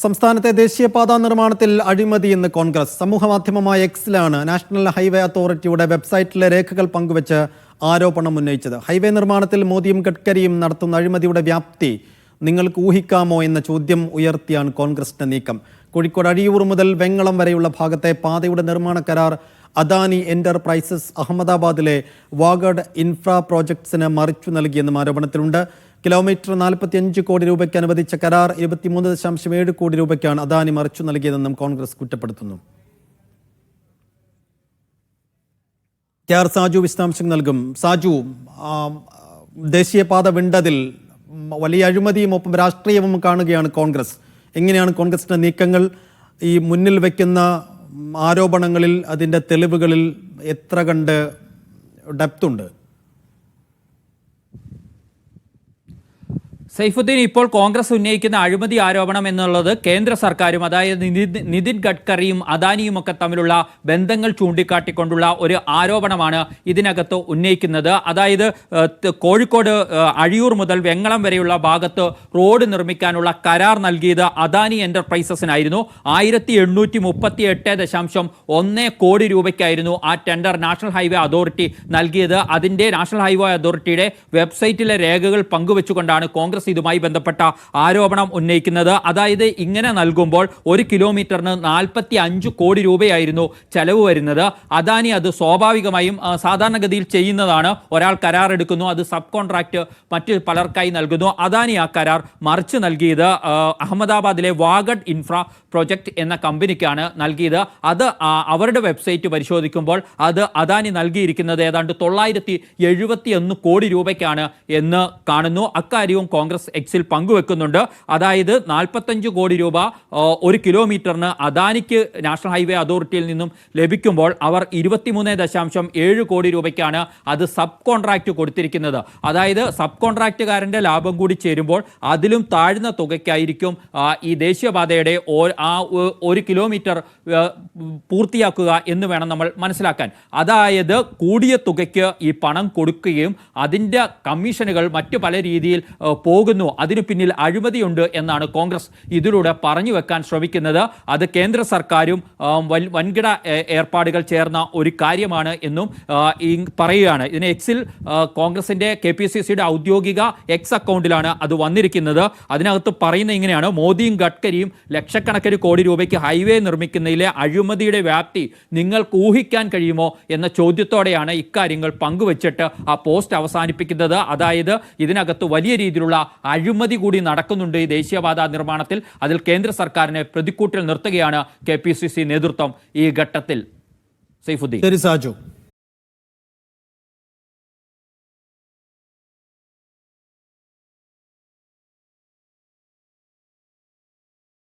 സംസ്ഥാനത്തെ ദേശീയപാതാ നിർമ്മാണത്തിൽ അഴിമതി എന്ന് കോൺഗ്രസ്. സമൂഹമാധ്യമമായ എക്സിലാണ് നാഷണൽ ഹൈവേ അതോറിറ്റിയുടെ വെബ്സൈറ്റിലെ രേഖകൾ പങ്കുവച്ച് ആരോപണം ഉന്നയിച്ചത്. ഹൈവേ നിർമ്മാണത്തിൽ മോദിയും ഗഡ്കരിയും നടത്തുന്ന അഴിമതിയുടെ വ്യാപ്തി നിങ്ങൾക്ക് ഊഹിക്കാമോ എന്ന ചോദ്യം ഉയർത്തിയാണ് കോൺഗ്രസിന്റെ നീക്കം. കോഴിക്കോട് അഴിയൂർ മുതൽ വെങ്ങളം വരെയുള്ള ഭാഗത്തെ പാതയുടെ നിർമ്മാണ കരാർ അദാനി എന്റർപ്രൈസസ് അഹമ്മദാബാദിലെ വാഗഡ് ഇൻഫ്രാ പ്രോജക്ട്സിന് മറിച്ചു നൽകിയെന്നും ആരോപണത്തിലുണ്ട്. കിലോമീറ്റർ 45 കോടി രൂപയ്ക്ക് അനുവദിച്ച കരാർ 23.7 കോടി രൂപയ്ക്കാണ് അദാനി മറിച്ചു നൽകിയതെന്നും കോൺഗ്രസ് കുറ്റപ്പെടുത്തുന്നു. KR സാജു വിശദാംശം നൽകും. സാജു, ദേശീയപാത വിണ്ടതിൽ വലിയ അഴിമതിയും ഒപ്പം രാഷ്ട്രീയവും കാണുകയാണ് കോൺഗ്രസ്. എങ്ങനെയാണ് കോൺഗ്രസിന്റെ നീക്കങ്ങൾ? ഈ മുന്നിൽ വയ്ക്കുന്ന ആരോപണങ്ങളിൽ, അതിൻ്റെ തെളിവുകളിൽ എത്ര കണ്ട് ഡെപ്തുണ്ട്? സൈഫുദ്ദീൻ, ഇപ്പോൾ കോൺഗ്രസ് ഉന്നയിക്കുന്ന അഴിമതി ആരോപണം എന്നുള്ളത് കേന്ദ്ര സർക്കാരും അതായത് നിതിൻ ഗഡ്കരിയും അദാനിയും ഒക്കെ തമ്മിലുള്ള ബന്ധങ്ങൾ ചൂണ്ടിക്കാട്ടിക്കൊണ്ടുള്ള ഒരു ആരോപണമാണ് ഇതിനകത്ത് ഉന്നയിക്കുന്നത്. അതായത് കോഴിക്കോട് അഴിയൂർ മുതൽ വെങ്ങളം വരെയുള്ള ഭാഗത്ത് റോഡ് നിർമ്മിക്കാനുള്ള കരാർ നൽകിയത് അദാനി എന്റർപ്രൈസസിനായിരുന്നു. 1838.1 കോടി രൂപയ്ക്കായിരുന്നു ആ ടെൻഡർ നാഷണൽ ഹൈവേ അതോറിറ്റി നൽകിയത്. അതിൻ്റെ നാഷണൽ ഹൈവേ അതോറിറ്റിയുടെ വെബ്സൈറ്റിലെ രേഖകൾ പങ്കുവെച്ചുകൊണ്ടാണ് കോൺഗ്രസ് ഇതുമായി ബന്ധപ്പെട്ട ആരോപണം ഉന്നയിക്കുന്നത്. അതായത് ഇങ്ങനെ നൽകുമ്പോൾ 1 കിലോമീറ്ററിന് 45 കോടി രൂപയായിരുന്നു ചെലവ് വരുന്നത്. അദാനി അത് സ്വാഭാവികമായും സാധാരണഗതിയിൽ ചെയ്യുന്നതാണ്. ഒരാൾ കരാർ എടുക്കുന്നു, അത് സബ് കോൺട്രാക്ട് മറ്റ് പലർക്കായി നൽകുന്നു. അദാനി ആ കരാർ മറിച്ച് നൽകിയത് അഹമ്മദാബാദിലെ വാഗഡ് ഇൻഫ്രാ പ്രോജക്റ്റ് എന്ന കമ്പനിക്കാണ് നൽകിയത്. അത് അവരുടെ വെബ്സൈറ്റ് പരിശോധിക്കുമ്പോൾ അത് അദാനി നൽകിയിരിക്കുന്നത് ഏതാണ്ട് 971 കോടി രൂപയ്ക്കാണ് എന്ന് കാണുന്നു. അക്കാര്യവും കോൺഗ്രസ് എക്സിൽ പങ്കുവെക്കുന്നുണ്ട്. അതായത് 45 കോടി രൂപ 1 കിലോമീറ്ററിന് അദാനിക്ക് നാഷണൽ ഹൈവേ അതോറിറ്റിയിൽ നിന്നും ലഭിക്കുമ്പോൾ അവർ 23.7 കോടി രൂപയ്ക്കാണ് അത് സബ് കോൺട്രാക്ട് കൊടുത്തിരിക്കുന്നത്. അതായത് സബ് കോൺട്രാക്റ്റുകാരൻ്റെ ലാഭം കൂടി ചേരുമ്പോൾ അതിലും താഴ്ന്ന തുകയ്ക്കായിരിക്കും ഈ ദേശീയപാതയുടെ 1 കിലോമീറ്റർ പൂർത്തിയാക്കുക എന്ന് വേണം നമ്മൾ മനസ്സിലാക്കാൻ. അതായത് കൂടിയ തുകയ്ക്ക് ഈ പണം കൊടുക്കുകയും അതിൻ്റെ കമ്മീഷനുകൾ മറ്റു പല രീതിയിൽ പോകുന്നു, അതിനു പിന്നിൽ അഴിമതിയുണ്ട് എന്നാണ് കോൺഗ്രസ് ഇതിലൂടെ പറഞ്ഞു വെക്കാൻ ശ്രമിക്കുന്നത്. അത് കേന്ദ്ര സർക്കാരും വൻകിട ഏർപ്പാടുകൾ ചേർന്ന ഒരു കാര്യമാണ് എന്നും പറയുകയാണ്. ഇതിന് എക്സിൽ കോൺഗ്രസിൻ്റെ KPCCയുടെ ഔദ്യോഗിക എക്സ് അക്കൗണ്ടിലാണ് അത് വന്നിരിക്കുന്നത്. അതിനകത്ത് പറയുന്ന ഇങ്ങനെയാണ്: മോദിയും ഗഡ്കരിയും ലക്ഷക്കണക്കിന് കോടി രൂപയ്ക്ക് ഹൈവേ നിർമ്മിക്കുന്നതിലെ അഴിമതിയുടെ വ്യാപ്തി നിങ്ങൾക്ക് ഊഹിക്കാൻ കഴിയുമോ എന്ന ചോദ്യത്തോടെയാണ് ഇക്കാര്യങ്ങൾ പങ്കുവച്ചിട്ട് ആ പോസ്റ്റ് അവസാനിപ്പിക്കുന്നത്. അതായത് ഇതിനകത്ത് വലിയ രീതിയിലുള്ള അഴിമതി കൂടി നടക്കുന്നുണ്ട് ഈ ദേശീയപാത നിർമ്മാണത്തിൽ. അതിൽ കേന്ദ്ര സർക്കാരിനെ പ്രതിക്കൂട്ടിൽ നിർത്തുകയാണ് KPCC നേതൃത്വം ഈ ഘട്ടത്തിൽ. സൈഫുദ്ദീൻ. ശരി സാജു.